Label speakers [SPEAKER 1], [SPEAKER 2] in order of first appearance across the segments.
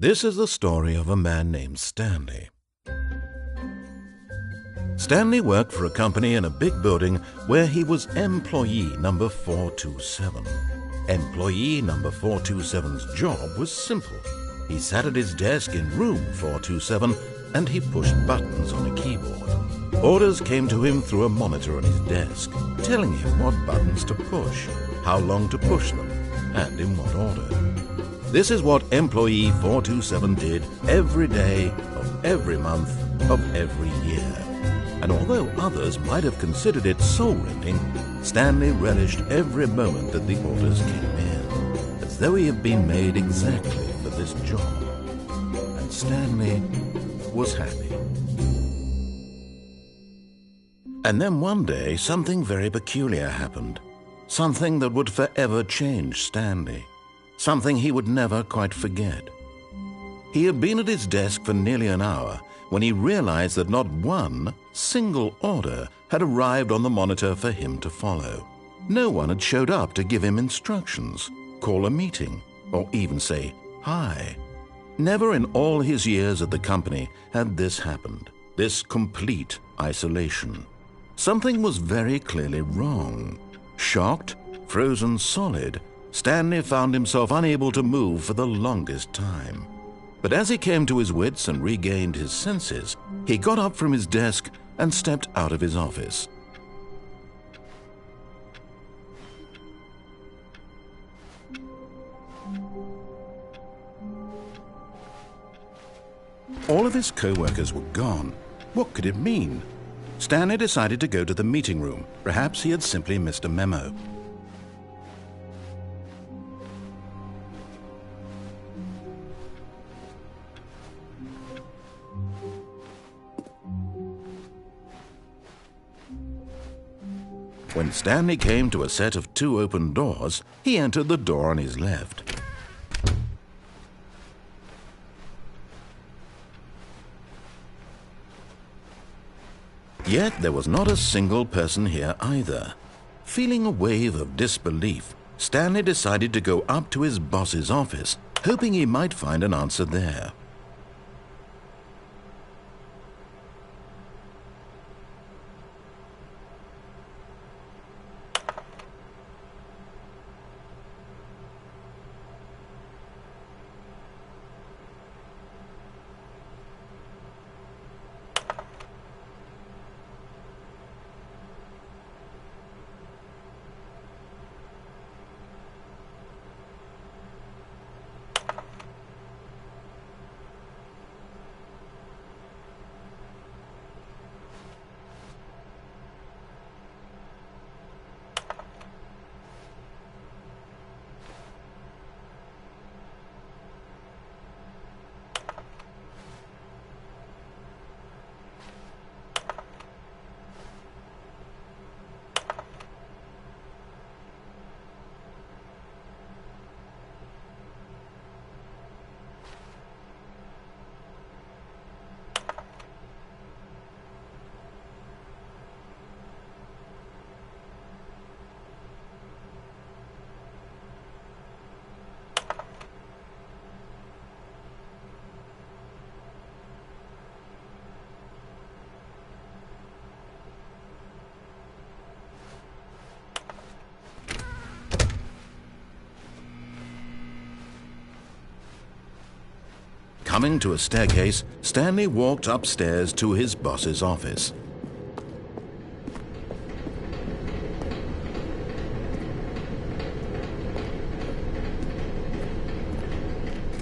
[SPEAKER 1] This is the story of a man named Stanley. Stanley worked for a company in a big building where he was employee number 427. Employee number 427's job was simple. He sat at his desk in room 427 and he pushed buttons on a keyboard. Orders came to him through a monitor on his desk, telling him what buttons to push, how long to push them, and in what order. This is what employee 427 did every day of every month of every year. And although others might have considered it soul-rending, Stanley relished every moment that the orders came in, as though he had been made exactly for this job. And Stanley was happy. And then one day, something very peculiar happened. Something that would forever change Stanley. Something he would never quite forget. He had been at his desk for nearly an hour when he realized that not one single order had arrived on the monitor for him to follow. No one had showed up to give him instructions, call a meeting, or even say hi. Never in all his years at the company had this happened, this complete isolation. Something was very clearly wrong. Shocked, frozen solid, Stanley found himself unable to move for the longest time. But as he came to his wits and regained his senses, he got up from his desk and stepped out of his office. All of his co-workers were gone. What could it mean? Stanley decided to go to the meeting room. Perhaps he had simply missed a memo. When Stanley came to a set of 2 open doors, he entered the door on his left. Yet there was not a single person here either. Feeling a wave of disbelief, Stanley decided to go up to his boss's office, hoping he might find an answer there. Coming to a staircase, Stanley walked upstairs to his boss's office.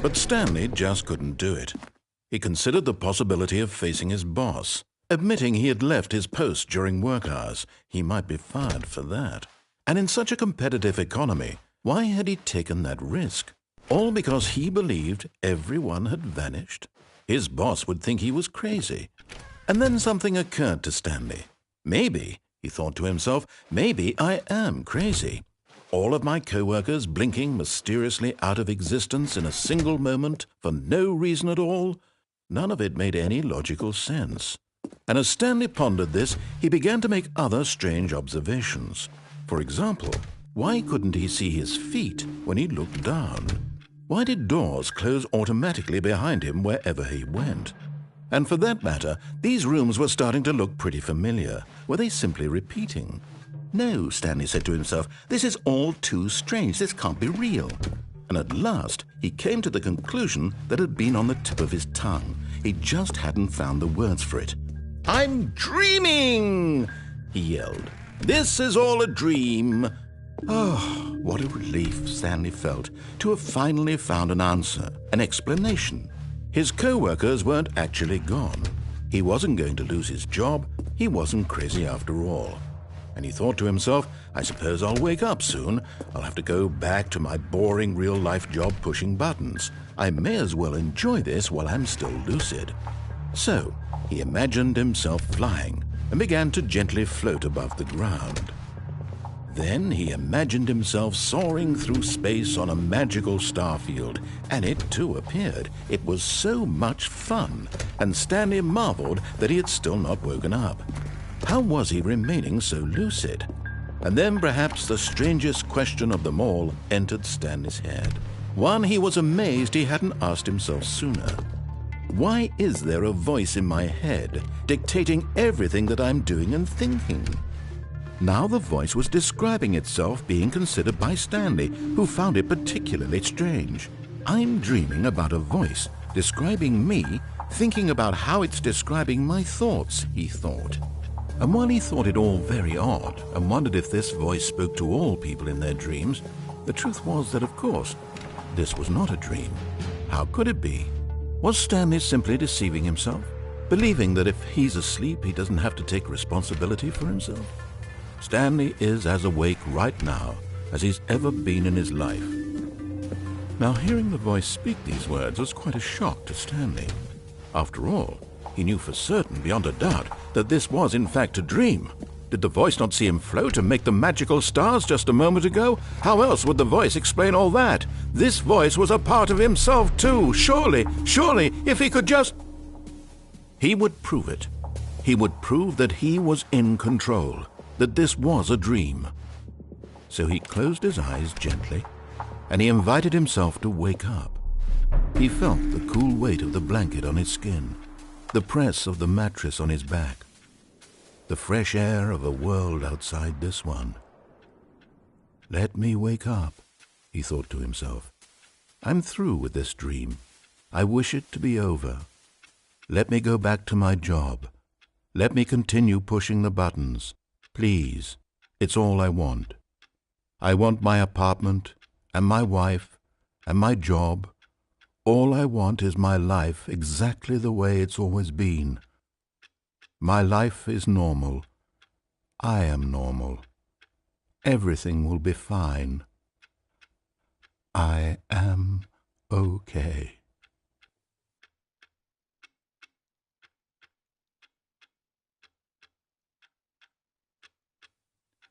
[SPEAKER 1] But Stanley just couldn't do it. He considered the possibility of facing his boss. Admitting he had left his post during work hours, he might be fired for that. And in such a competitive economy, why had he taken that risk? All because he believed everyone had vanished? His boss would think he was crazy. And then something occurred to Stanley. Maybe, he thought to himself, maybe I am crazy. all of my co-workers blinking mysteriously out of existence in a single moment for no reason at all? None of it made any logical sense. And as Stanley pondered this, he began to make other strange observations. For example, why couldn't he see his feet when he looked down? Why did doors close automatically behind him wherever he went? And for that matter, these rooms were starting to look pretty familiar. Were they simply repeating? No, Stanley said to himself, this is all too strange. This can't be real. And at last, he came to the conclusion that had been on the tip of his tongue. He just hadn't found the words for it. "I'm dreaming!" he yelled. "This is all a dream." Oh, what a relief Stanley felt to have finally found an answer, an explanation. His co-workers weren't actually gone. He wasn't going to lose his job. He wasn't crazy after all. And he thought to himself, I suppose I'll wake up soon. I'll have to go back to my boring real-life job pushing buttons. I may as well enjoy this while I'm still lucid. So he imagined himself flying and began to gently float above the ground. Then he imagined himself soaring through space on a magical starfield, and it too appeared. It was so much fun, and Stanley marveled that he had still not woken up. How was he remaining so lucid? And then perhaps the strangest question of them all entered Stanley's head. One he was amazed he hadn't asked himself sooner. Why is there a voice in my head dictating everything that I'm doing and thinking? Now the voice was describing itself being considered by Stanley, who found it particularly strange. I'm dreaming about a voice describing me, thinking about how it's describing my thoughts, he thought. And while he thought it all very odd and wondered if this voice spoke to all people in their dreams, the truth was that, of course, this was not a dream. How could it be? Was Stanley simply deceiving himself, believing that if he's asleep, he doesn't have to take responsibility for himself? Stanley is as awake right now as he's ever been in his life. Now, hearing the voice speak these words was quite a shock to Stanley. After all, he knew for certain, beyond a doubt, that this was in fact a dream. Did the voice not see him float and make the magical stars just a moment ago? How else would the voice explain all that? This voice was a part of himself too. Surely, if he could just... He would prove it. He would prove that he was in control, that this was a dream. So he closed his eyes gently, and he invited himself to wake up. He felt the cool weight of the blanket on his skin, the press of the mattress on his back, the fresh air of a world outside this one. Let me wake up, he thought to himself. I'm through with this dream. I wish it to be over. Let me go back to my job. Let me continue pushing the buttons. Please, it's all I want. I want my apartment and my wife and my job. All I want is my life exactly the way it's always been. My life is normal. I am normal. Everything will be fine. I am okay.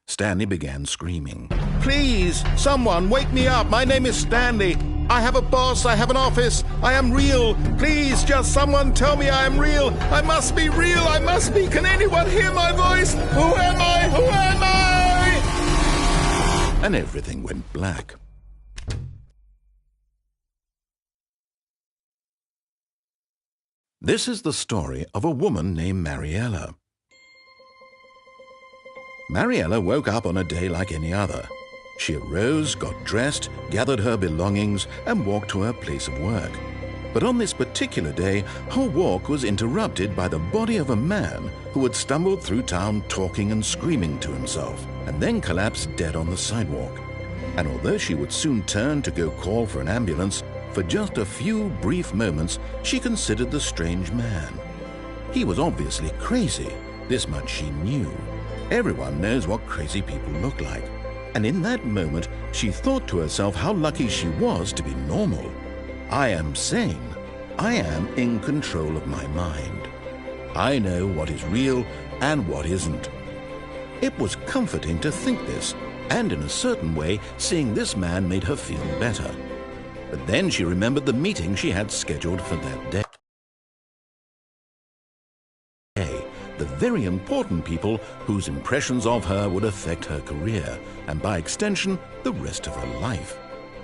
[SPEAKER 1] Stanley began screaming. Please, someone, wake me up. My name is Stanley. I have a boss. I have an office. I am real. Please, just someone tell me I am real. I must be real. I must be. Can anyone hear my voice? Who am I? Who am I? And everything went black. This is the story of a woman named Mariella. Mariella woke up on a day like any other. She arose, got dressed, gathered her belongings, and walked to her place of work. But on this particular day, her walk was interrupted by the body of a man who had stumbled through town talking and screaming to himself, and then collapsed dead on the sidewalk. And although she would soon turn to go call for an ambulance, for just a few brief moments she considered the strange man. He was obviously crazy, this much she knew. Everyone knows what crazy people look like. And in that moment, she thought to herself how lucky she was to be normal. I am sane. I am in control of my mind. I know what is real and what isn't. It was comforting to think this, And in a certain way, seeing this man made her feel better. But then she remembered the meeting she had scheduled for that day. The very important people whose impressions of her would affect her career, and by extension, the rest of her life.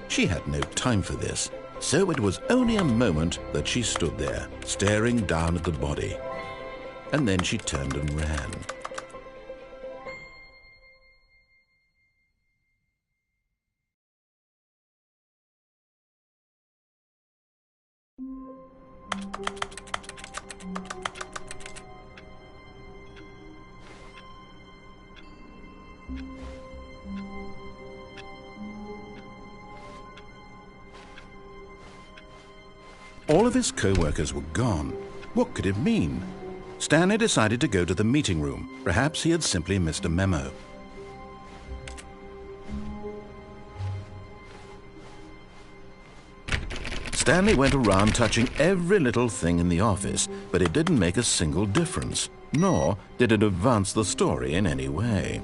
[SPEAKER 1] She had no time for this, so it was only a moment that she stood there, staring down at the body. And then she turned and ran. All of his co-workers were gone. What could it mean? Stanley decided to go to the meeting room. Perhaps he had simply missed a memo. Stanley went around touching every little thing in the office, but it didn't make a single difference, nor did it advance the story in any way.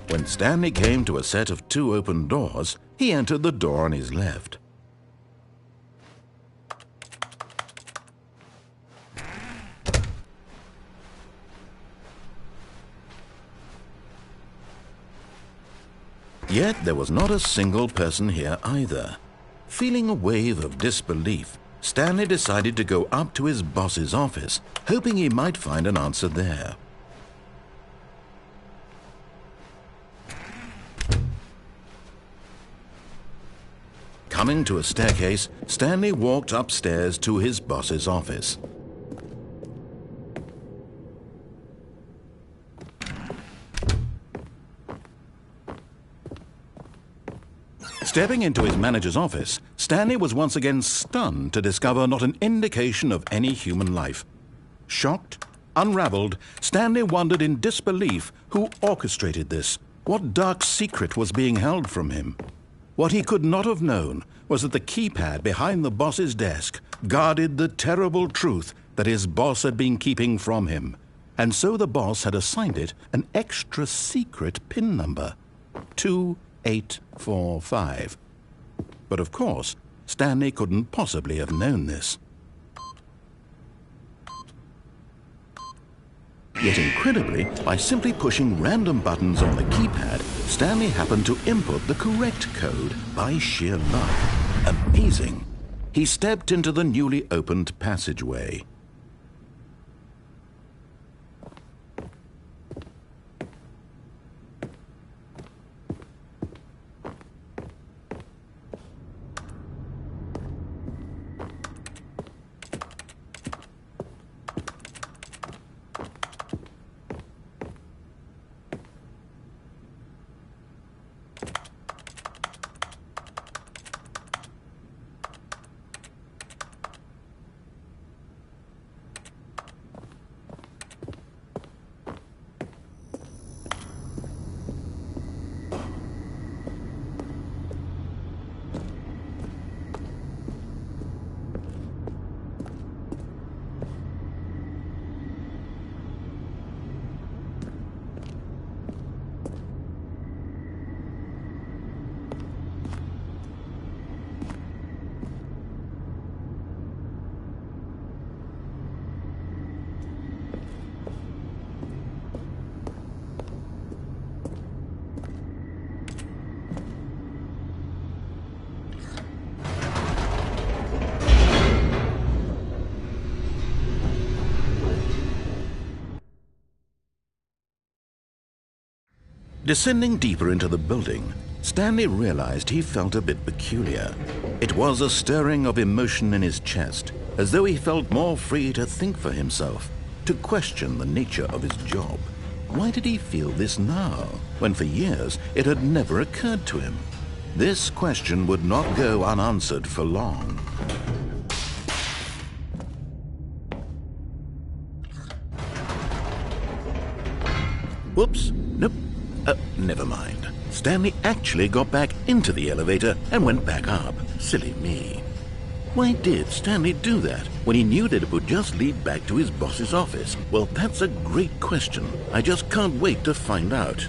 [SPEAKER 1] When Stanley came to a set of 2 open doors, he entered the door on his left. Yet there was not a single person here either. Feeling a wave of disbelief, Stanley decided to go up to his boss's office, hoping he might find an answer there. Coming to a staircase, Stanley walked upstairs to his boss's office. Stepping into his manager's office, Stanley was once again stunned to discover not an indication of any human life. Shocked, unraveled, Stanley wondered in disbelief who orchestrated this. What dark secret was being held from him? What he could not have known was that the keypad behind the boss's desk guarded the terrible truth that his boss had been keeping from him. And so the boss had assigned it an extra secret PIN number, 2845. But of course, Stanley couldn't possibly have known this. Yet incredibly, by simply pushing random buttons on the keypad, Stanley happened to input the correct code by sheer luck. Amazing! He stepped into the newly opened passageway. Descending deeper into the building, Stanley realized he felt a bit peculiar. It was a stirring of emotion in his chest, as though he felt more free to think for himself, to question the nature of his job. why did he feel this now, when for years it had never occurred to him? This question would not go unanswered for long. Whoops, nope, never mind. Stanley actually got back into the elevator and went back up. Silly me. Why did Stanley do that when he knew that it would just lead back to his boss's office? Well, that's a great question. I just can't wait to find out.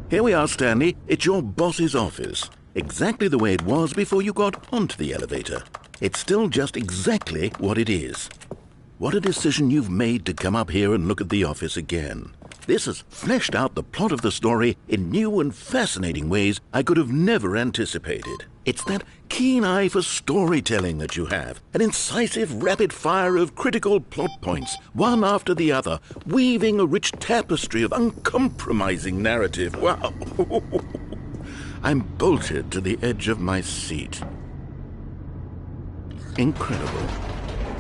[SPEAKER 1] Here we are, Stanley. It's your boss's office. Exactly the way it was before you got onto the elevator. It's still just exactly what it is. What a decision you've made to come up here and look at the office again. This has fleshed out the plot of the story in new and fascinating ways I could have never anticipated. It's that keen eye for storytelling that you have, an incisive rapid fire of critical plot points, one after the other, weaving a rich tapestry of uncompromising narrative. Wow! I'm bolted to the edge of my seat. Incredible.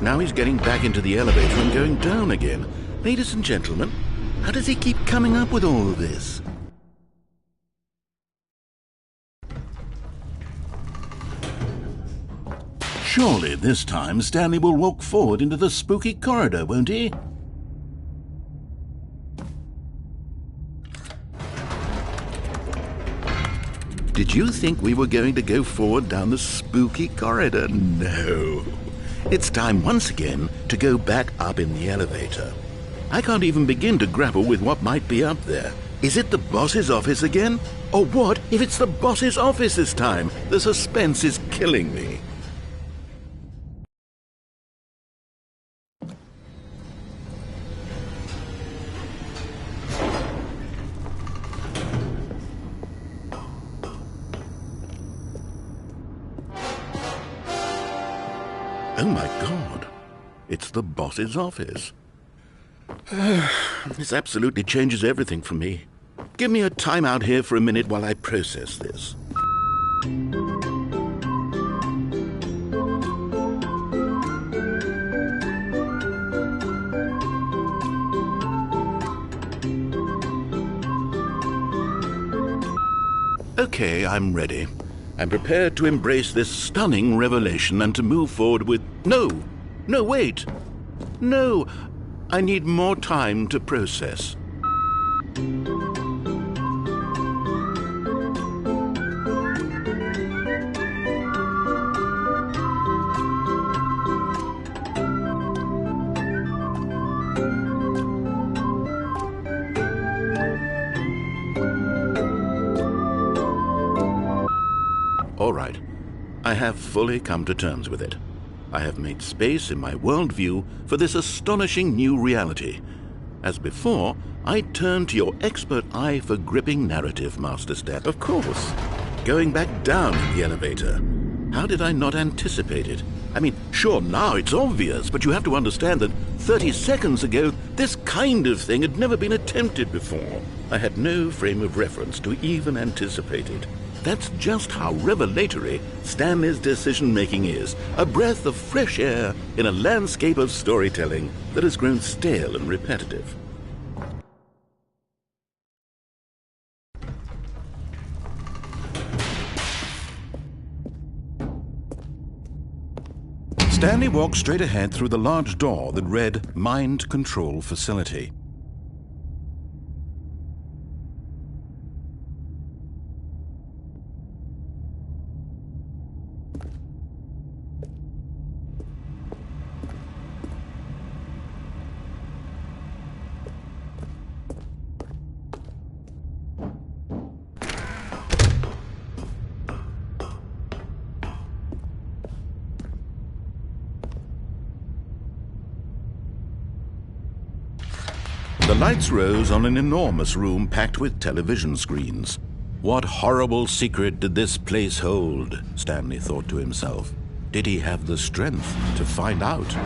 [SPEAKER 1] Now he's getting back into the elevator and going down again. Ladies and gentlemen, how does he keep coming up with all of this? Surely this time Stanley will walk forward into the spooky corridor, won't he? Did you think we were going to go forward down the spooky corridor? No. It's time once again to go back up in the elevator. I can't even begin to grapple with what might be up there. Is it the boss's office again? Or what if it's the boss's office this time? The suspense is killing me. Oh my God, it's the boss's office. This absolutely changes everything for me. Give me a time out here for a minute while I process this. Okay, I'm ready. I'm prepared to embrace this stunning revelation and to move forward with... No, wait. No, I need more time to process. All right, I have fully come to terms with it. I have made space in my worldview for this astonishing new reality. As before, I turn to your expert eye for gripping narrative, Master Step. Of course, going back down in the elevator. How did I not anticipate it? I mean, sure, now it's obvious, but you have to understand that 30 seconds ago, this kind of thing had never been attempted before. I had no frame of reference to even anticipate it. That's just how revelatory Stanley's decision-making is, a breath of fresh air in a landscape of storytelling that has grown stale and repetitive. Stanley walked straight ahead through the large door that read Mind Control Facility. The lights rose on an enormous room packed with television screens. What horrible secret did this place hold? Stanley thought to himself. Did he have the strength to find out?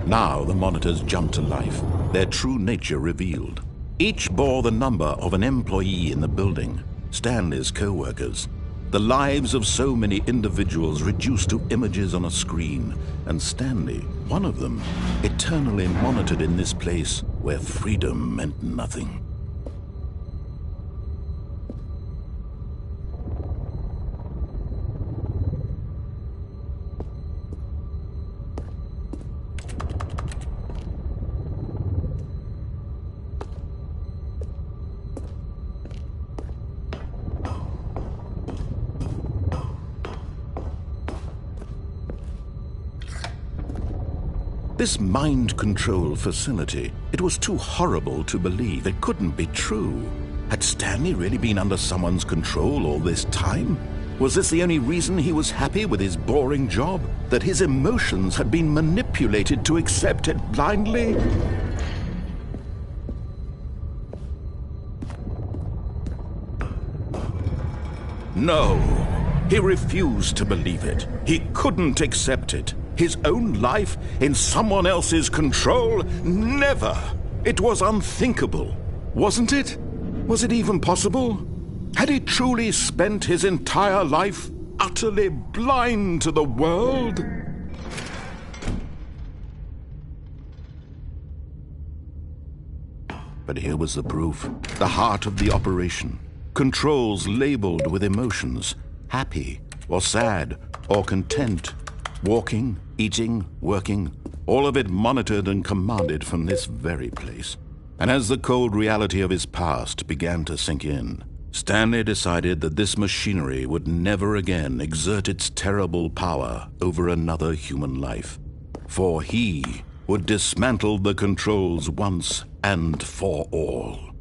[SPEAKER 1] Now the monitors jumped to life, their true nature revealed. Each bore the number of an employee in the building, Stanley's co-workers. The lives of so many individuals reduced to images on a screen, and Stanley, one of them, eternally monitored in this place where freedom meant nothing. This mind control facility, it was too horrible to believe. It couldn't be true. Had Stanley really been under someone's control all this time? Was this the only reason he was happy with his boring job? That his emotions had been manipulated to accept it blindly? No, he refused to believe it. He couldn't accept it. His own life in someone else's control? Never! It was unthinkable, wasn't it? Was it even possible? Had he truly spent his entire life utterly blind to the world? But here was the proof, the heart of the operation. Controls labeled with emotions, happy or sad or content. Walking, eating, working, all of it monitored and commanded from this very place. And as the cold reality of his past began to sink in, Stanley decided that this machinery would never again exert its terrible power over another human life. For he would dismantle the controls once and for all.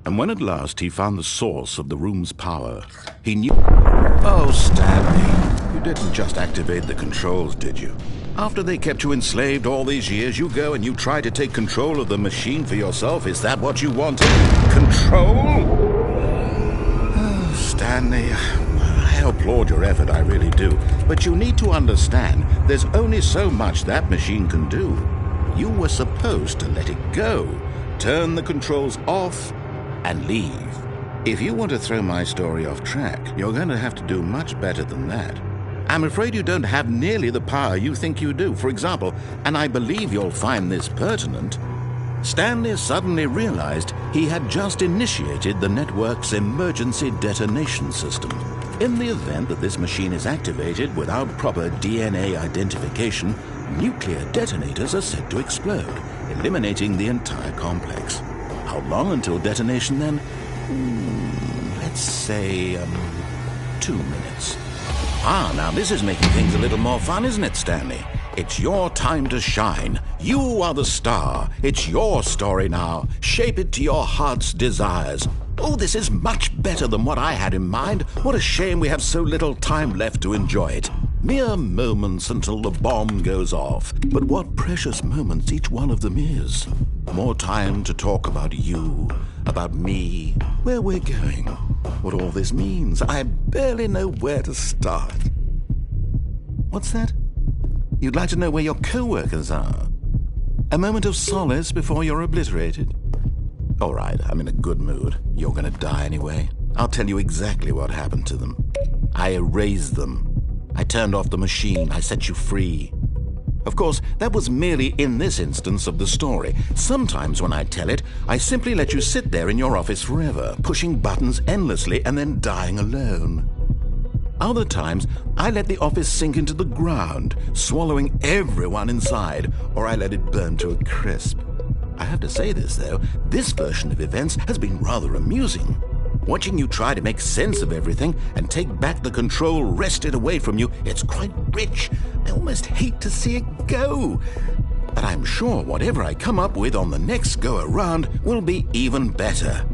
[SPEAKER 1] And when at last he found the source of the room's power, he knew... Oh, Stanley, you didn't just activate the controls, did you? After they kept you enslaved all these years, you go and you try to take control of the machine for yourself. Is that what you wanted? Control? Oh, Stanley, I applaud your effort, I really do. But you need to understand, there's only so much that machine can do. You were supposed to let it go, turn the controls off, and leave. If you want to throw my story off track, you're going to have to do much better than that. I'm afraid you don't have nearly the power you think you do. For example, and I believe you'll find this pertinent, Stanley suddenly realized he had just initiated the network's emergency detonation system. In the event that this machine is activated without proper DNA identification, nuclear detonators are said to explode, eliminating the entire complex. How long until detonation then? Let's say, 2 minutes. Ah, now this is making things a little more fun, isn't it, Stanley? It's your time to shine. You are the star. It's your story now. Shape it to your heart's desires. Oh, this is much better than what I had in mind. What a shame we have so little time left to enjoy it. Mere moments until the bomb goes off. But what precious moments each one of them is. More time to talk about you, about me, where we're going, what all this means. I barely know where to start. What's that? You'd like to know where your co-workers are? A moment of solace before you're obliterated? All right, I'm in a good mood. You're gonna die anyway. I'll tell you exactly what happened to them. I erased them. I turned off the machine. I set you free. Of course, that was merely in this instance of the story. Sometimes when I tell it, I simply let you sit there in your office forever, pushing buttons endlessly and then dying alone. Other times, I let the office sink into the ground, swallowing everyone inside, or I let it burn to a crisp. I have to say this, though, this version of events has been rather amusing. Watching you try to make sense of everything and take back the control wrested away from you, it's quite rich. I almost hate to see it go. But I'm sure whatever I come up with on the next go-around will be even better.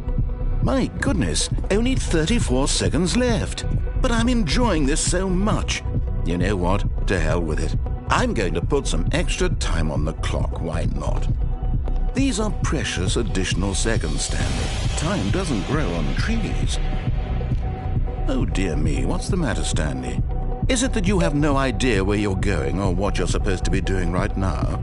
[SPEAKER 1] My goodness, only 34 seconds left. But I'm enjoying this so much. You know what? To hell with it. I'm going to put some extra time on the clock. Why not? These are precious additional seconds, Stanley. Time doesn't grow on trees. Oh dear me, what's the matter, Stanley? Is it that you have no idea where you're going or what you're supposed to be doing right now?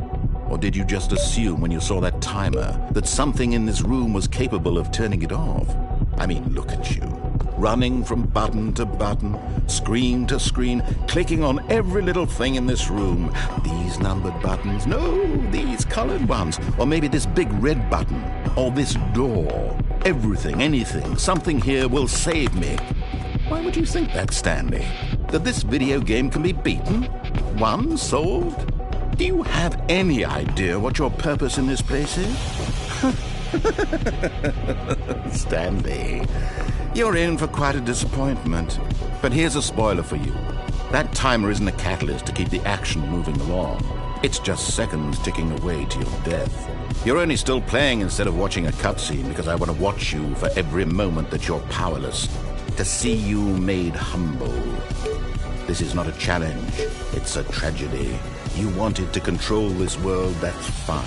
[SPEAKER 1] Or did you just assume when you saw that timer that something in this room was capable of turning it off? I mean, look at you. Running from button to button, screen to screen, clicking on every little thing in this room. These numbered buttons, no, these colored ones. Or maybe this big red button, or this door. Everything, anything, something here will save me. Why would you think that, Stanley? That this video game can be beaten? Won? Solved? Do you have any idea what your purpose in this place is? Stanley, you're in for quite a disappointment. But here's a spoiler for you. That timer isn't a catalyst to keep the action moving along. It's just seconds ticking away to your death. You're only still playing instead of watching a cutscene because I want to watch you for every moment that you're powerless. To see you made humble. This is not a challenge. It's a tragedy. You wanted to control this world, that's fine.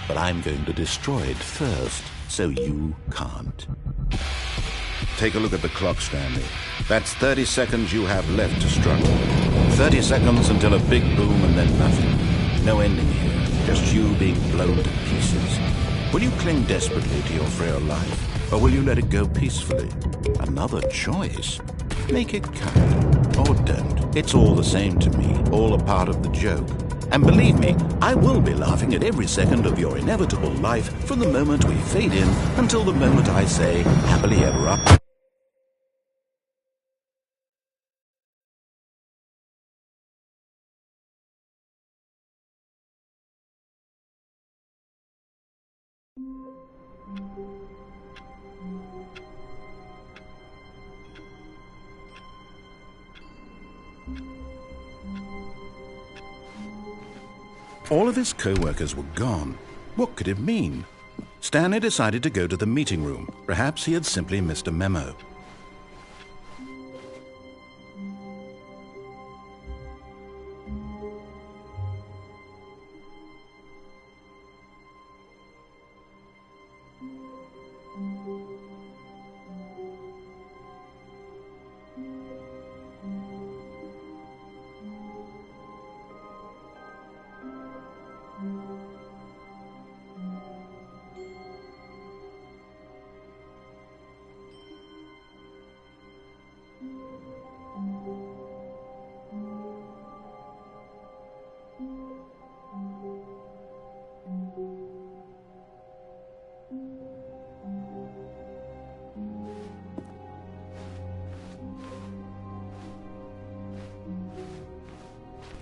[SPEAKER 1] But I'm going to destroy it first, so you can't. Take a look at the clock, Stanley. That's 30 seconds you have left to struggle. 30 seconds until a big boom and then nothing. No ending here, just you being blown to pieces. Will you cling desperately to your frail life, or will you let it go peacefully? Another choice. Make it count, or don't. It's all the same to me, all a part of the joke. And believe me, I will be laughing at every second of your inevitable life from the moment we fade in until the moment I say, happily ever after. All of his co-workers were gone. What could it mean? Stanley decided to go to the meeting room. Perhaps he had simply missed a memo.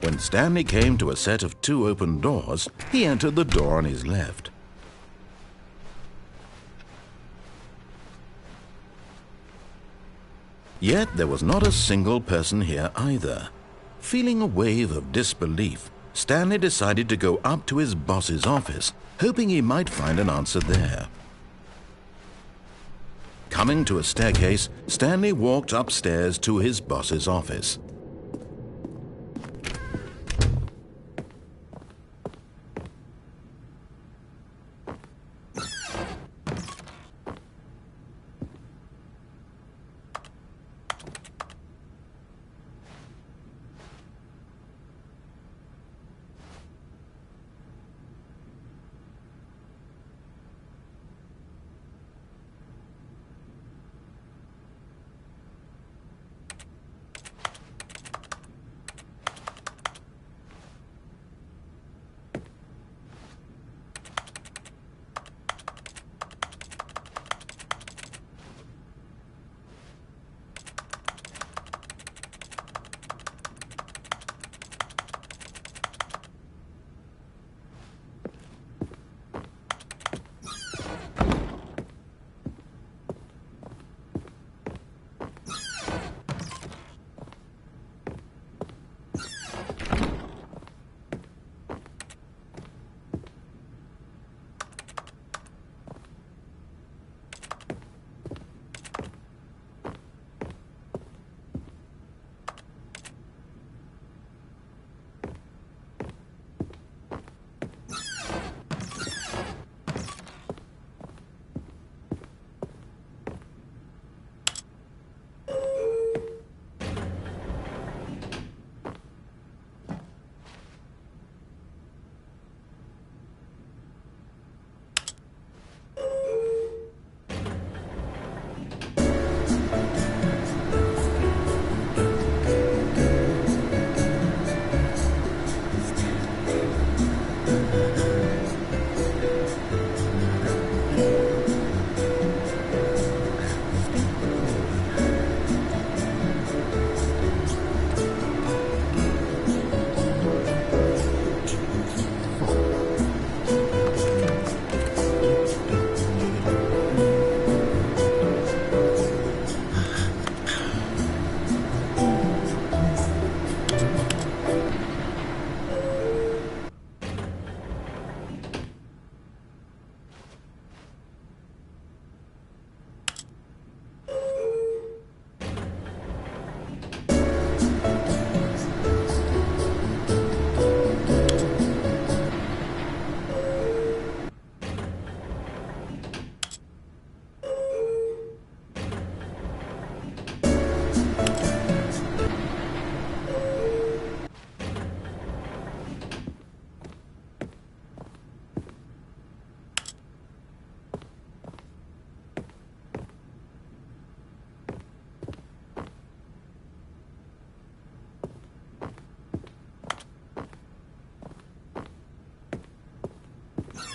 [SPEAKER 1] When Stanley came to a set of 2 open doors, he entered the door on his left. Yet there was not a single person here either. Feeling a wave of disbelief, Stanley decided to go up to his boss's office, hoping he might find an answer there. Coming to a staircase, Stanley walked upstairs to his boss's office.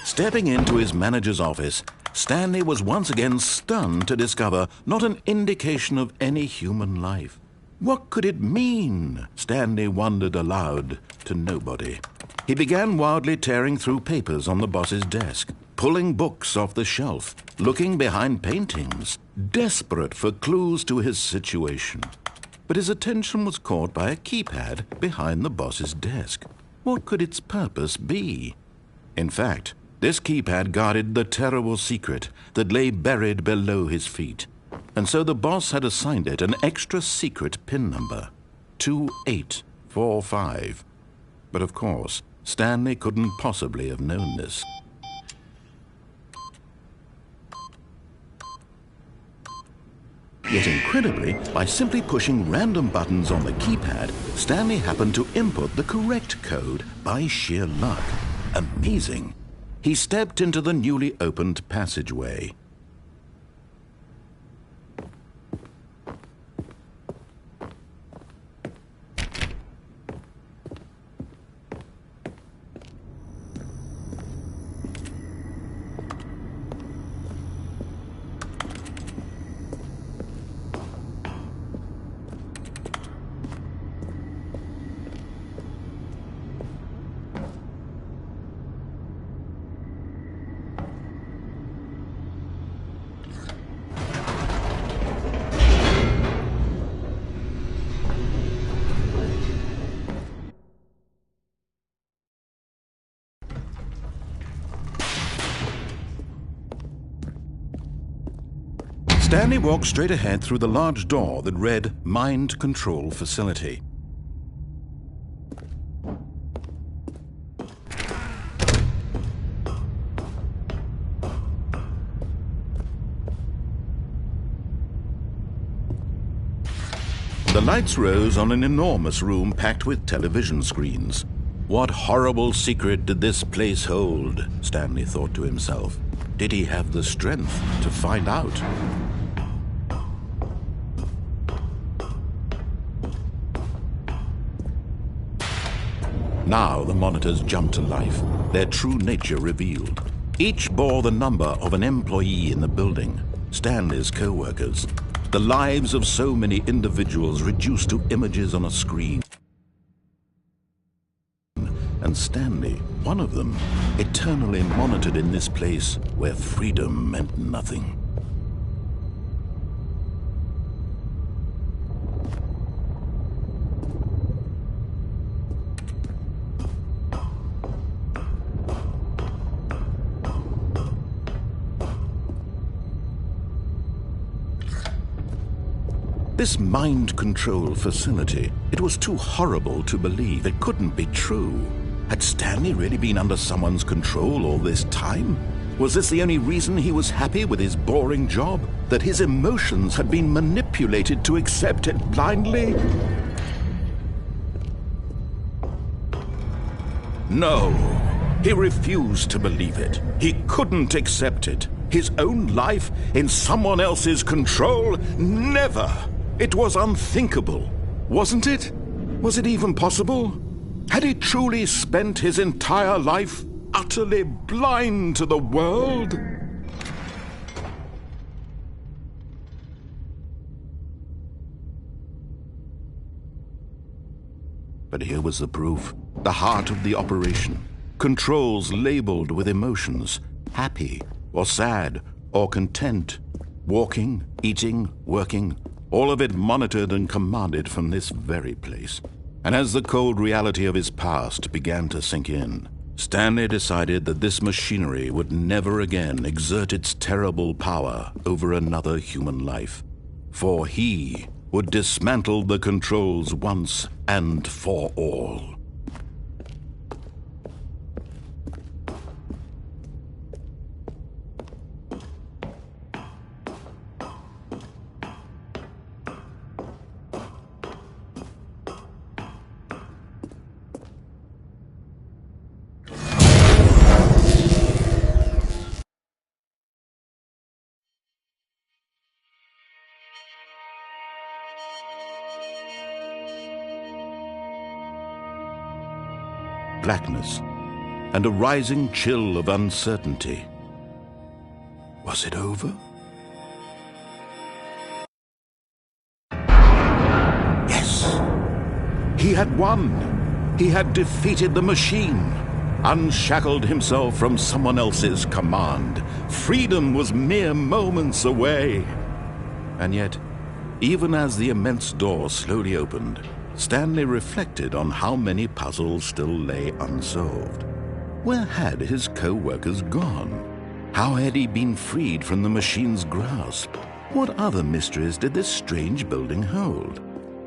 [SPEAKER 1] Stepping into his manager's office, Stanley was once again stunned to discover not an indication of any human life. What could it mean? Stanley wondered aloud to nobody. He began wildly tearing through papers on the boss's desk, pulling books off the shelf, looking behind paintings, desperate for clues to his situation. But his attention was caught by a keypad behind the boss's desk. What could its purpose be? In fact, This keypad guarded the terrible secret that lay buried below his feet, and so the boss had assigned it an extra secret PIN number, 2845. But of course, Stanley couldn't possibly have known this. Yet incredibly, by simply pushing random buttons on the keypad, Stanley happened to input the correct code by sheer luck. Amazing! He stepped into the newly opened passageway. Stanley walked straight ahead through the large door that read Mind Control Facility. The lights rose on an enormous room packed with television screens. What horrible secret did this place hold? Stanley thought to himself. Did he have the strength to find out? Now the monitors jumped to life, their true nature revealed. Each bore the number of an employee in the building, Stanley's co-workers. The lives of so many individuals reduced to images on a screen. And Stanley, one of them, eternally monitored in this place where freedom meant nothing. This mind control facility, it was too horrible to believe. It couldn't be true. Had Stanley really been under someone's control all this time? Was this the only reason he was happy with his boring job? That his emotions had been manipulated to accept it blindly? No, he refused to believe it. He couldn't accept it. His own life in someone else's control? Never! It was unthinkable, wasn't it? Was it even possible? Had he truly spent his entire life utterly blind to the world? But here was the proof, the heart of the operation. Controls labeled with emotions, happy or sad or content, walking, eating, working, all of it monitored and commanded from this very place. And as the cold reality of his past began to sink in, Stanley decided that this machinery would never again exert its terrible power over another human life. For he would dismantle the controls once and for all. Blackness, and a rising chill of uncertainty. Was it over? Yes! He had won! He had defeated the machine, unshackled himself from someone else's command. Freedom was mere moments away. And yet, even as the immense door slowly opened, Stanley reflected on how many puzzles still lay unsolved. Where had his co-workers gone? How had he been freed from the machine's grasp? What other mysteries did this strange building hold?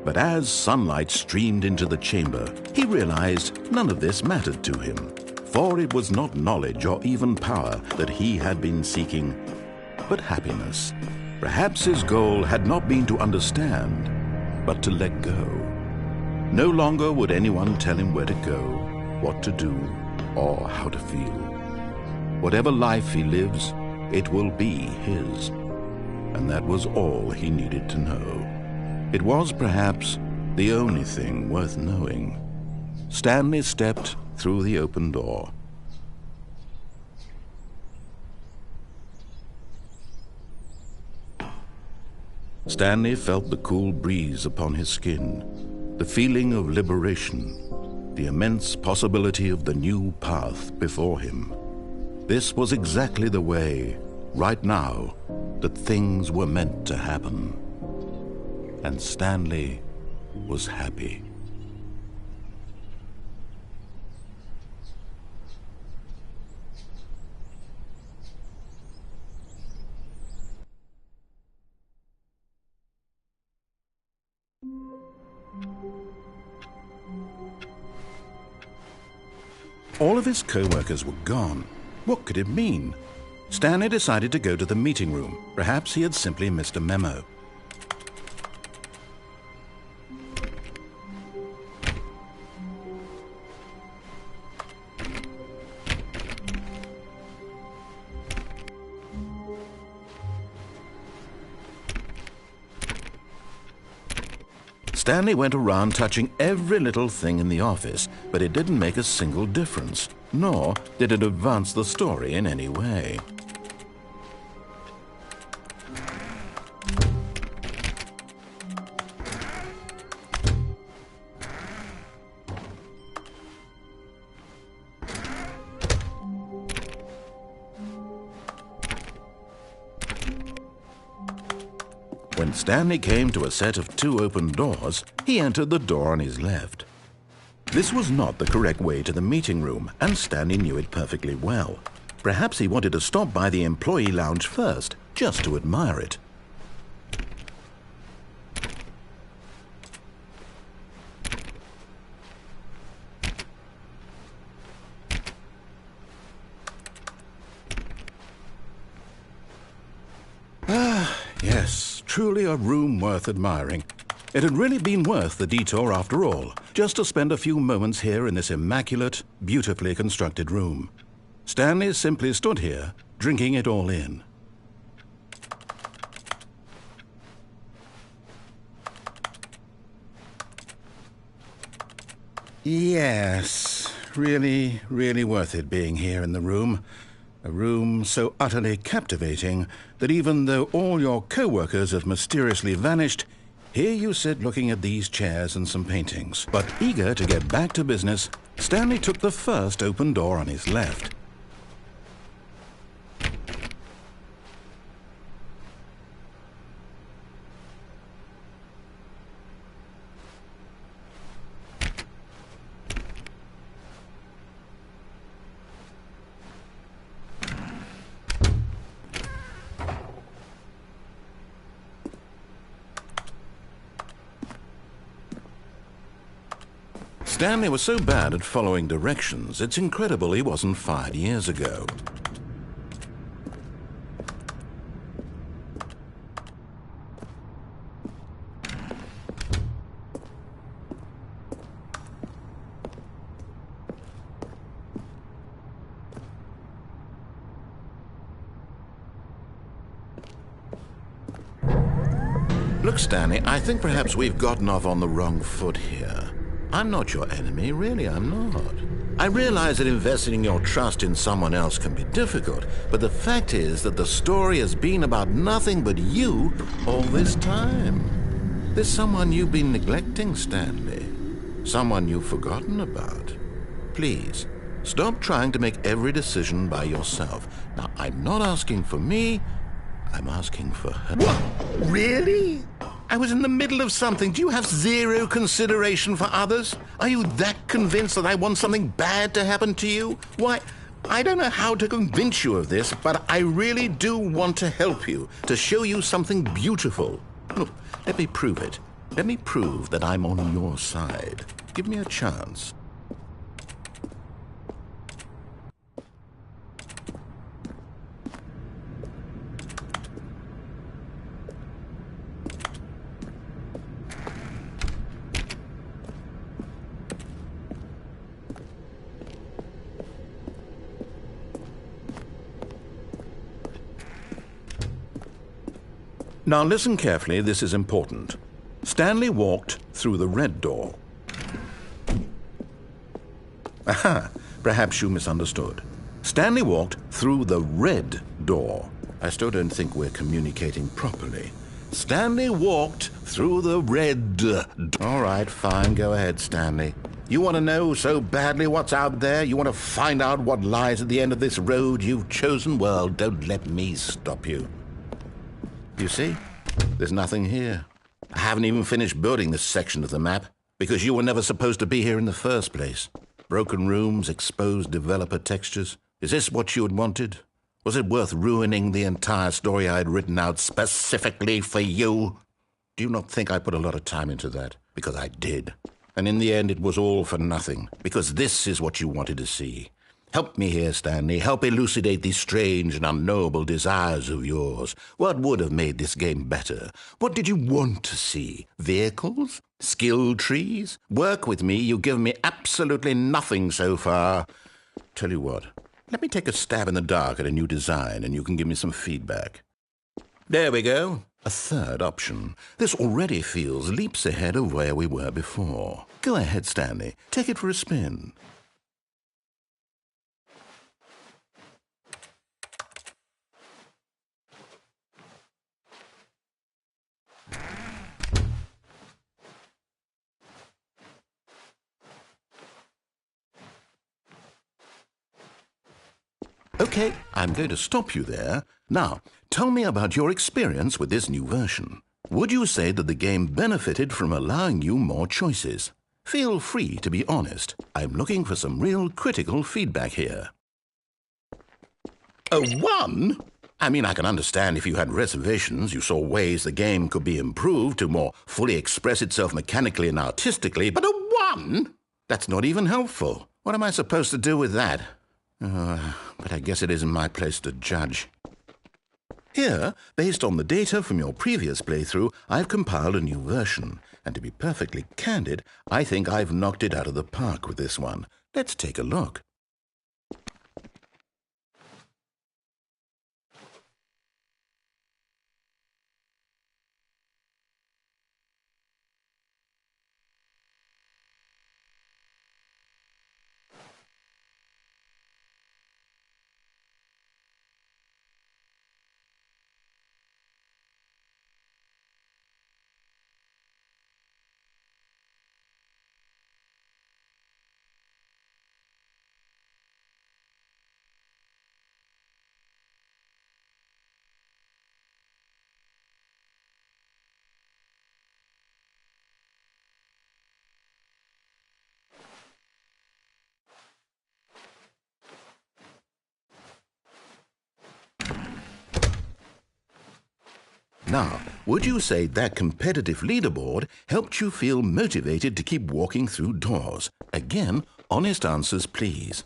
[SPEAKER 1] But as sunlight streamed into the chamber, he realized none of this mattered to him, for it was not knowledge or even power that he had been seeking, but happiness. Perhaps his goal had not been to understand, but to let go. No longer would anyone tell him where to go, what to do, or how to feel. Whatever life he lives, it will be his. And that was all he needed to know. It was perhaps the only thing worth knowing. Stanley stepped through the open door. Stanley felt the cool breeze upon his skin, the feeling of liberation, the immense possibility of the new path before him. This was exactly the way, right now, that things were meant to happen. And Stanley was happy. All of his co-workers were gone. What could it mean? Stanley decided to go to the meeting room. Perhaps he had simply missed a memo. Stanley went around touching every little thing in the office, but it didn't make a single difference, nor did it advance the story in any way. When Stanley came to a set of 2 open doors, he entered the door on his left. This was not the correct way to the meeting room, and Stanley knew it perfectly well. Perhaps he wanted to stop by the employee lounge first, just to admire it. Yes, truly a room worth admiring. It had really been worth the detour after all, just to spend a few moments here in this immaculate, beautifully constructed room. Stanley simply stood here, drinking it all in. Yes, really, really worth it being here in the room. A room so utterly captivating that even though all your co-workers have mysteriously vanished, here you sit looking at these chairs and some paintings. But eager to get back to business, Stanley took the first open door on his left. Stanley was so bad at following directions, it's incredible he wasn't fired years ago. Look, Stanley, I think perhaps we've gotten off on the wrong foot here. I'm not your enemy, really, I'm not. I realize that investing your trust in someone else can be difficult, but the fact is that the story has been about nothing but you all this time. There's someone you've been neglecting, Stanley. Someone you've forgotten about. Please, stop trying to make every decision by yourself. Now, I'm not asking for me, I'm asking for her.
[SPEAKER 2] What? Really?
[SPEAKER 1] I was in the middle of something. Do you have zero consideration for others? Are you that convinced that I want something bad to happen to you? Why, I don't know how to convince you of this, but I really do want to help you, to show you something beautiful. Look, let me prove it. Let me prove that I'm on your side. Give me a chance. Now listen carefully, this is important. Stanley walked through the red door. Aha, perhaps you misunderstood. Stanley walked through the red door. I still don't think we're communicating properly. Stanley walked through the red door. All right, fine, go ahead, Stanley. You want to know so badly what's out there? You want to find out what lies at the end of this road you've chosen? Well, don't let me stop you. You see, there's nothing here. I haven't even finished building this section of the map, because you were never supposed to be here in the first place. Broken rooms, exposed developer textures. Is this what you had wanted? Was it worth ruining the entire story I had written out specifically for you? Do you not think I put a lot of time into that? Because I did. And in the end, it was all for nothing, because this is what you wanted to see. Help me here, Stanley. Help elucidate these strange and unknowable desires of yours. What would have made this game better? What did you want to see? Vehicles? Skill trees? Work with me. You've given me absolutely nothing so far. Tell you what, let me take a stab in the dark at a new design and you can give me some feedback. There we go. A third option. This already feels leaps ahead of where we were before. Go ahead, Stanley. Take it for a spin. Okay, I'm going to stop you there. Now, tell me about your experience with this new version. Would you say that the game benefited from allowing you more choices? Feel free to be honest. I'm looking for some real critical feedback here. A 1? I mean, I can understand if you had reservations, you saw ways the game could be improved to more fully express itself mechanically and artistically, but a 1? That's not even helpful. What am I supposed to do with that? But I guess it isn't my place to judge. Here, based on the data from your previous playthrough, I've compiled a new version. And to be perfectly candid, I think I've knocked it out of the park with this one. Let's take a look. Now, would you say that competitive leaderboard helped you feel motivated to keep walking through doors? Again, honest answers, please.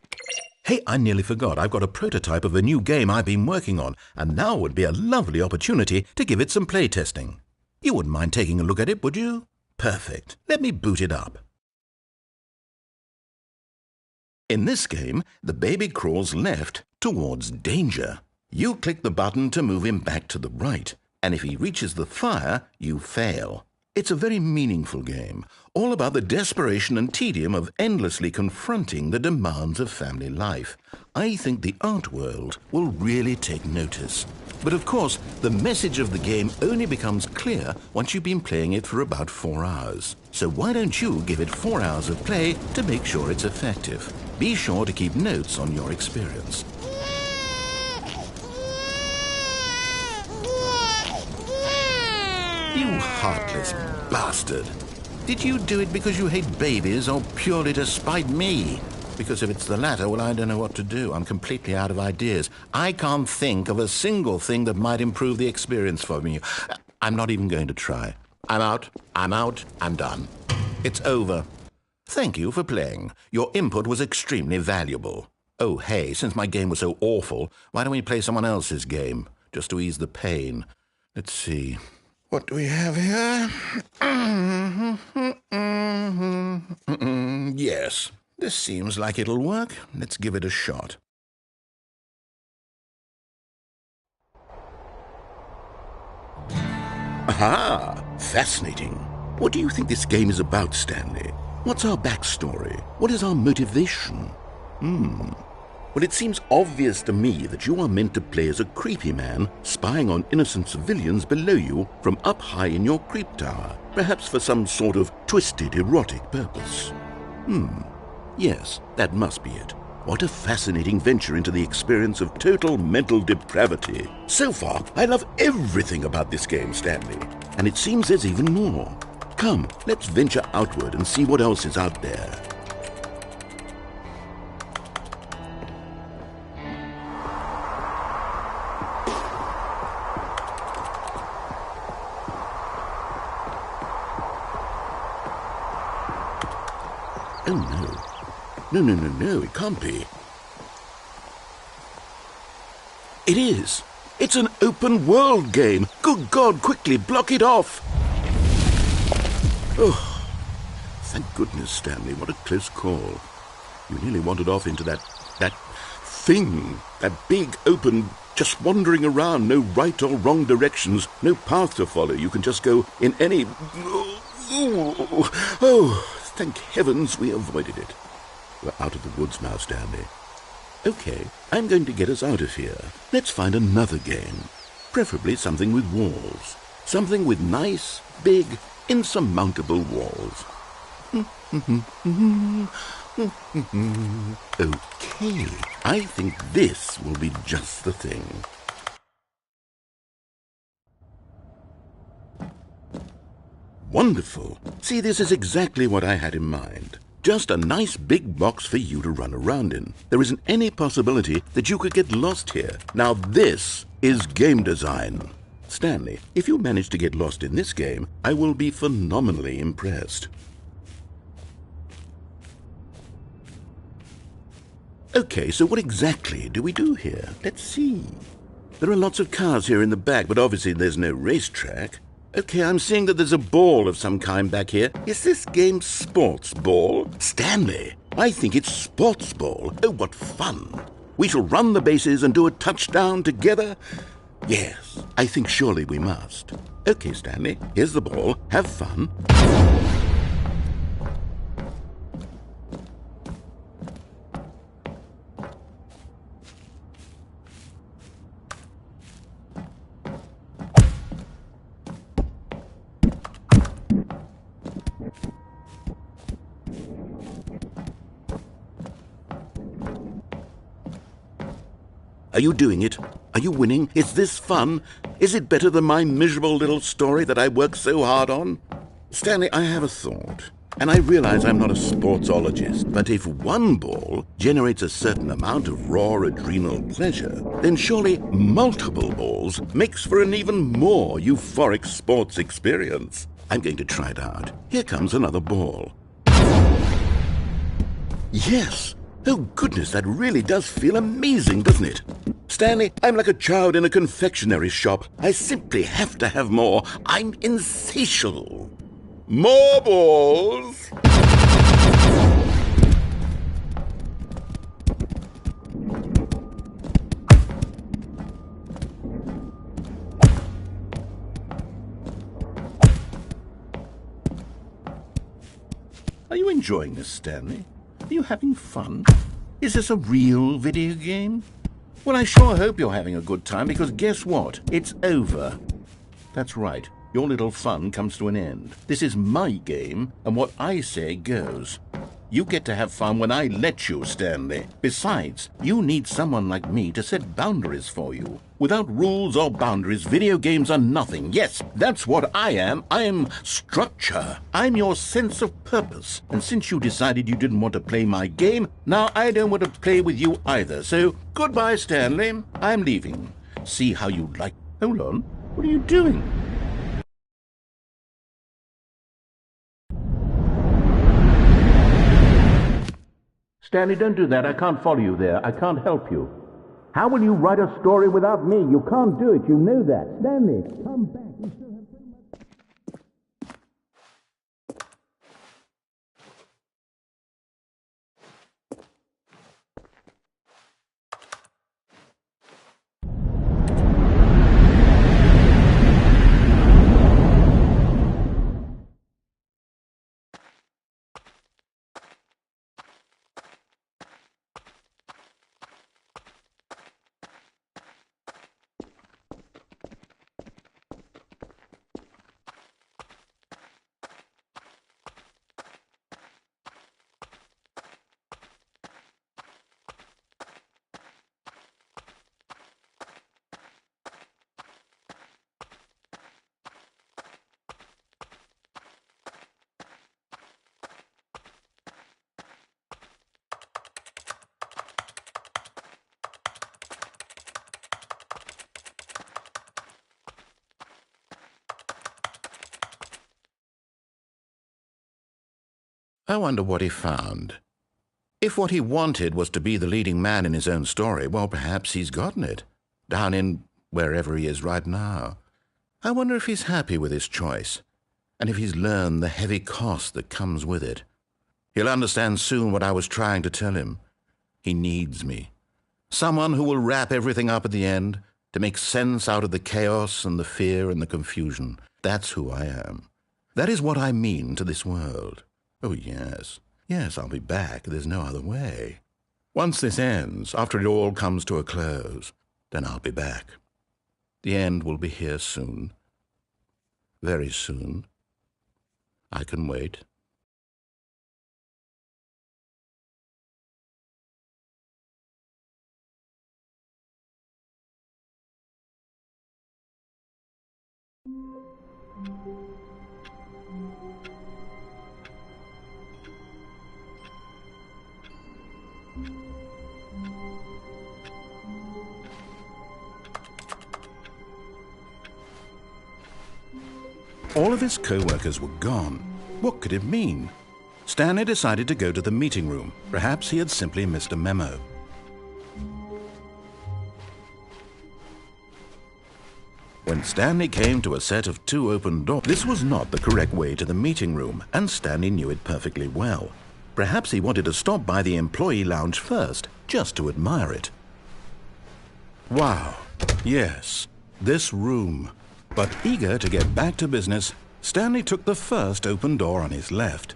[SPEAKER 1] Hey, I nearly forgot. I've got a prototype of a new game I've been working on, and now would be a lovely opportunity to give it some playtesting. You wouldn't mind taking a look at it, would you? Perfect. Let me boot it up. In this game, the baby crawls left towards danger. You click the button to move him back to the right. And if he reaches the fire, you fail. It's a very meaningful game, all about the desperation and tedium of endlessly confronting the demands of family life. I think the art world will really take notice. But of course, the message of the game only becomes clear once you've been playing it for about 4 hours. So why don't you give it 4 hours of play to make sure it's effective? Be sure to keep notes on your experience. You heartless bastard. Did you do it because you hate babies or purely to spite me? Because if it's the latter, well, I don't know what to do. I'm completely out of ideas. I can't think of a single thing that might improve the experience for me. I'm not even going to try. I'm out. I'm done. It's over. Thank you for playing. Your input was extremely valuable. Oh, hey, since my game was so awful, why don't we play someone else's game, just to ease the pain? Let's see. What do we have here? Yes, this seems like it'll work. Let's give it a shot. Aha! Fascinating. What do you think this game is about, Stanley? What's our backstory? What is our motivation? Well, it seems obvious to me that you are meant to play as a creepy man spying on innocent civilians below you from up high in your creep tower, perhaps for some sort of twisted, erotic purpose. Yes, that must be it. What a fascinating venture into the experience of total mental depravity. So far, I love everything about this game, Stanley, and it seems there's even more. Come, let's venture outward and see what else is out there. Oh, no. No, it can't be. It is. It's an open world game. Good God, quickly, block it off. Oh, thank goodness, Stanley. What a close call. You nearly wandered off into that thing. That big, open, just wandering around. No right or wrong directions. No path to follow. You can just go in any... Oh, thank heavens we avoided it. We're out of the woods now, Stanley. Okay, I'm going to get us out of here. Let's find another game. Preferably something with walls. Something with nice, big, insurmountable walls. Okay, I think this will be just the thing. Wonderful. See, this is exactly what I had in mind. Just a nice big box for you to run around in. There isn't any possibility that you could get lost here. Now this is game design. Stanley, if you manage to get lost in this game, I will be phenomenally impressed. Okay, so what exactly do we do here? Let's see. There are lots of cars here in the back, but obviously there's no racetrack. Okay, I'm seeing that there's a ball of some kind back here. Is this game sports ball? Stanley, I think it's sports ball. Oh, what fun. We shall run the bases and do a touchdown together. Yes, I think surely we must. Okay, Stanley, here's the ball. Have fun. Are you doing it? Are you winning? Is this fun? Is it better than my miserable little story that I worked so hard on? Stanley, I have a thought. And I realize I'm not a sportsologist, but if one ball generates a certain amount of raw adrenal pleasure, then surely multiple balls makes for an even more euphoric sports experience. I'm going to try it out. Here comes another ball. Yes! Oh, goodness, that really does feel amazing, doesn't it? Stanley, I'm like a child in a confectionery shop. I simply have to have more. I'm insatiable. More balls! Are you enjoying this, Stanley? Are you having fun? Is this a real video game? Well, I sure hope you're having a good time, because guess what? It's over. That's right. Your little fun comes to an end. This is my game, and what I say goes. You get to have fun when I let you, Stanley. Besides, you need someone like me to set boundaries for you. Without rules or boundaries, video games are nothing. Yes, that's what I am. I'm structure. I'm your sense of purpose. And since you decided you didn't want to play my game, now I don't want to play with you either. So, goodbye, Stanley. I'm leaving. See how you like... Hold on. What are you doing? Stanley, don't do that. I can't follow you there. I can't help you. How will you write a story without me? You can't do it. You know that. Stanley, come back. You still have so much... I wonder what he found. If what he wanted was to be the leading man in his own story, well, perhaps he's gotten it, down in wherever he is right now. I wonder if he's happy with his choice, and if he's learned the heavy cost that comes with it. He'll understand soon what I was trying to tell him. He needs me. Someone who will wrap everything up at the end, to make sense out of the chaos and the fear and the confusion. That's who I am. That is what I mean to this world. Oh, yes. Yes, I'll be back. There's no other way. Once this ends, after it all comes to a close, then I'll be back. The end will be here soon. Very soon. I can wait. All of his co-workers were gone. What could it mean? Stanley decided to go to the meeting room. Perhaps he had simply missed a memo. When Stanley came to a set of 2 open doors, this was not the correct way to the meeting room, and Stanley knew it perfectly well. Perhaps he wanted to stop by the employee lounge first, just to admire it. Wow, yes, this room. But eager to get back to business, Stanley took the first open door on his left.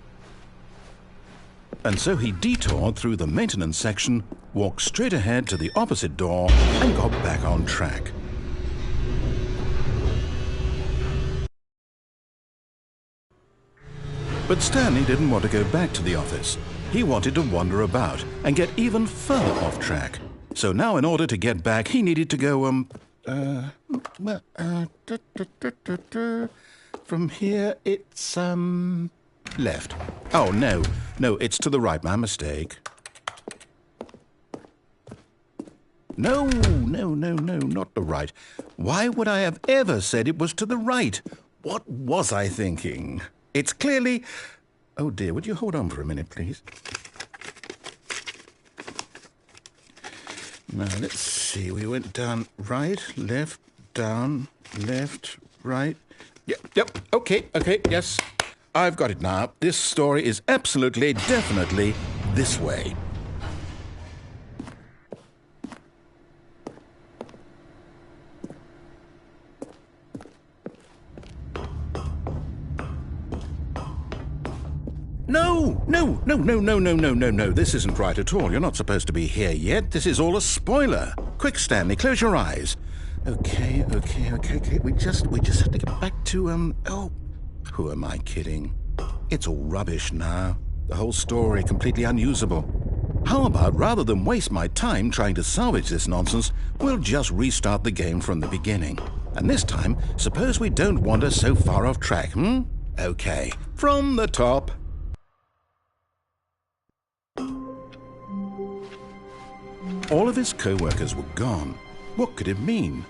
[SPEAKER 1] And so he detoured through the maintenance section, walked straight ahead to the opposite door, and got back on track. But Stanley didn't want to go back to the office. He wanted to wander about and get even further off track. So now in order to get back, he needed to go, from here it's, left. Oh, no, it's to the right, my mistake. No, not the right. Why would I have ever said it was to the right? What was I thinking? It's clearly... Oh dear, would you hold on for a minute, please? Now, let's see. We went down right, left, down, left, right. Yep, okay, yes. I've got it now. This story is absolutely, definitely this way. No. This isn't right at all. You're not supposed to be here yet. This is all a spoiler. Quick, Stanley, close your eyes. Okay. We just have to get back to, oh, who am I kidding? It's all rubbish now. The whole story completely unusable. How about, rather than waste my time trying to salvage this nonsense, we'll just restart the game from the beginning. And this time, suppose we don't wander so far off track, Okay, from the top. All of his co-workers were gone. What could it mean?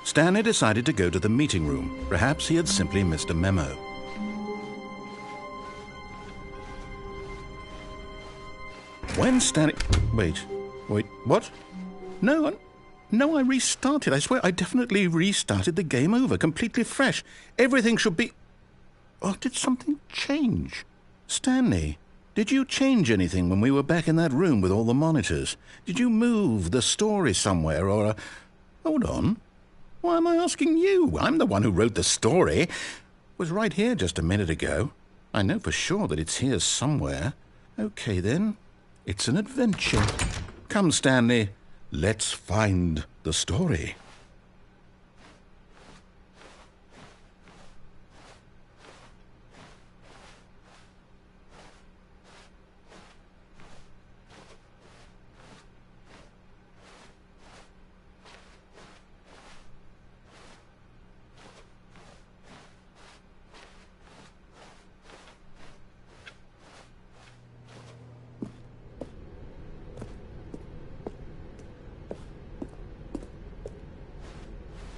[SPEAKER 1] Stanley decided to go to the meeting room. Perhaps he had simply missed a memo. When Stanley... Wait, what? No, I restarted. I swear I definitely restarted the game over, completely fresh. Everything should be... Oh, did something change? Stanley, did you change anything when we were back in that room with all the monitors? Did you move the story somewhere or... Hold on. Why am I asking you? I'm the one who wrote the story. It was right here just a minute ago. I know for sure that it's here somewhere. Okay, then. It's an adventure. Come, Stanley. Let's find the story.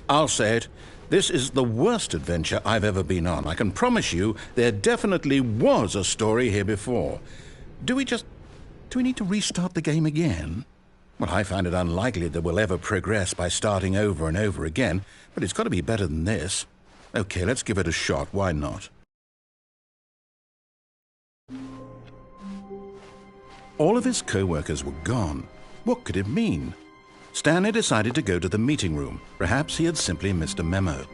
[SPEAKER 1] I'll say it. This is the worst adventure I've ever been on. I can promise you there definitely was a story here before. Do we need to restart the game again? Well, I find it unlikely that we'll ever progress by starting over and over again, but it's got to be better than this. Okay, let's give it a shot. Why not? All of his co-workers were gone. What could it mean? Stanley decided to go to the meeting room. Perhaps he had simply missed a memo.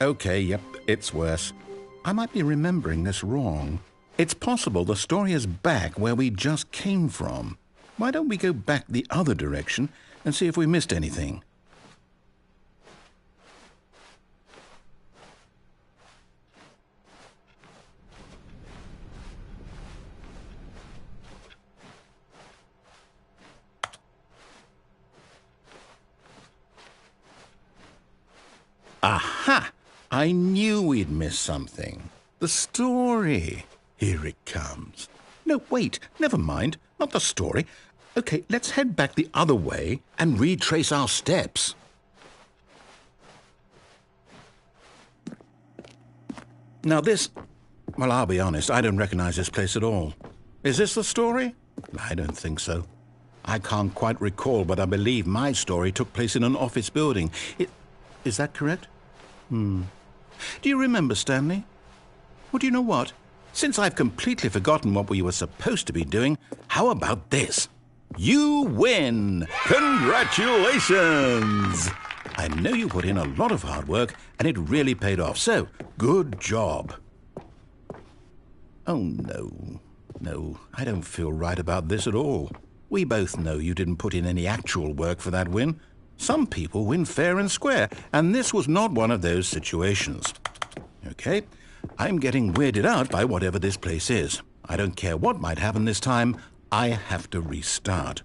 [SPEAKER 1] Okay, yep, it's worse. I might be remembering this wrong. It's possible the story is back where we just came from. Why don't we go back the other direction and see if we missed anything? Aha! I knew we'd miss something. The story. Here it comes. No, wait, never mind. Not the story. Okay, let's head back the other way and retrace our steps. Now this... Well, I'll be honest, I don't recognize this place at all. Is this the story? I don't think so. I can't quite recall, but I believe my story took place in an office building. Is that correct? Do you remember, Stanley? Well, do you know what? Since I've completely forgotten what we were supposed to be doing, how about this? You win! Congratulations! I know you put in a lot of hard work, and it really paid off, so good job. Oh, no. No, I don't feel right about this at all. We both know you didn't put in any actual work for that win. Some people win fair and square, and this was not one of those situations. Okay, I'm getting weirded out by whatever this place is. I don't care what might happen this time, I have to restart.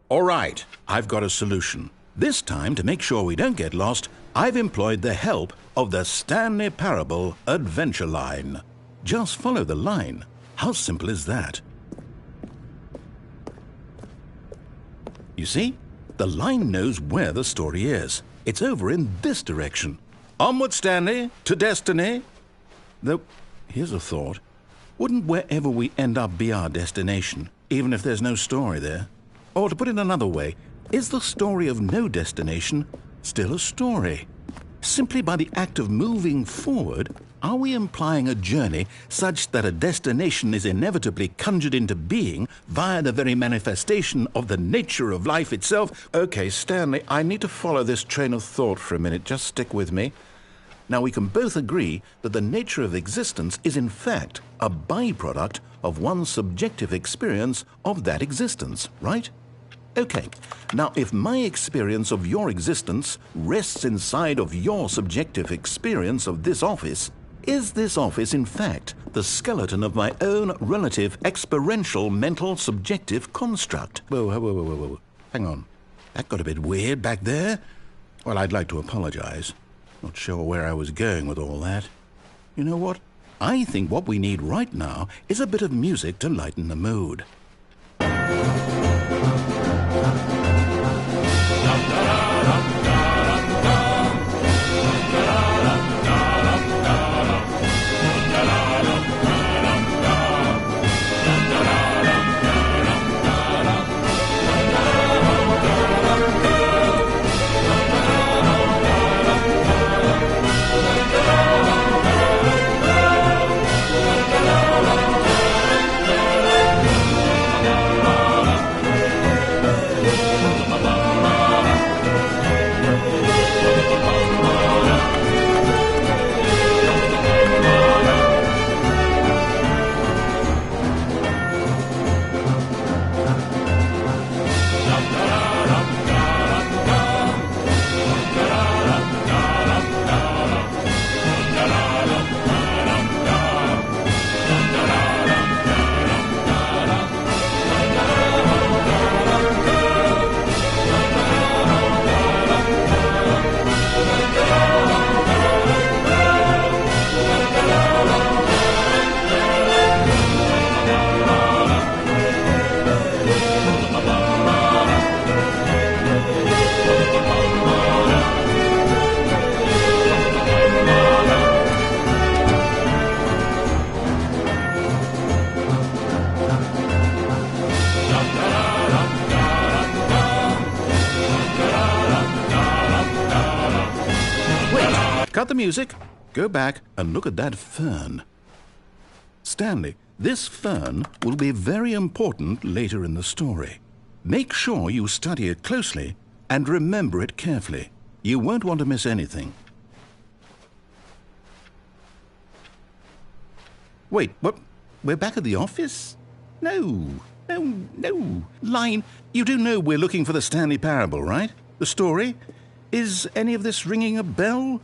[SPEAKER 1] All right, I've got a solution. This time, to make sure we don't get lost, I've employed the help of the Stanley Parable adventure line. Just follow the line. How simple is that? You see, the line knows where the story is. It's over in this direction. Onward, Stanley, to destiny. Though, here's a thought. Wouldn't wherever we end up be our destination, even if there's no story there? Or to put it another way, is the story of no destination still a story? Simply by the act of moving forward, are we implying a journey such that a destination is inevitably conjured into being via the very manifestation of the nature of life itself? Okay, Stanley, I need to follow this train of thought for a minute. Just stick with me. Now, we can both agree that the nature of existence is in fact a byproduct of one's subjective experience of that existence, right? Okay, now if my experience of your existence rests inside of your subjective experience of this office, is this office in fact the skeleton of my own relative experiential mental subjective construct? Whoa. Hang on. That got a bit weird back there. Well, I'd like to apologize. Not sure where I was going with all that. You know what? I think what we need right now is a bit of music to lighten the mood. Cut the music, go back and look at that fern. Stanley, this fern will be very important later in the story. Make sure you study it closely and remember it carefully. You won't want to miss anything. Wait, what? We're back at the office? No. Line, you do know we're looking for the Stanley Parable, right? The story? Is any of this ringing a bell?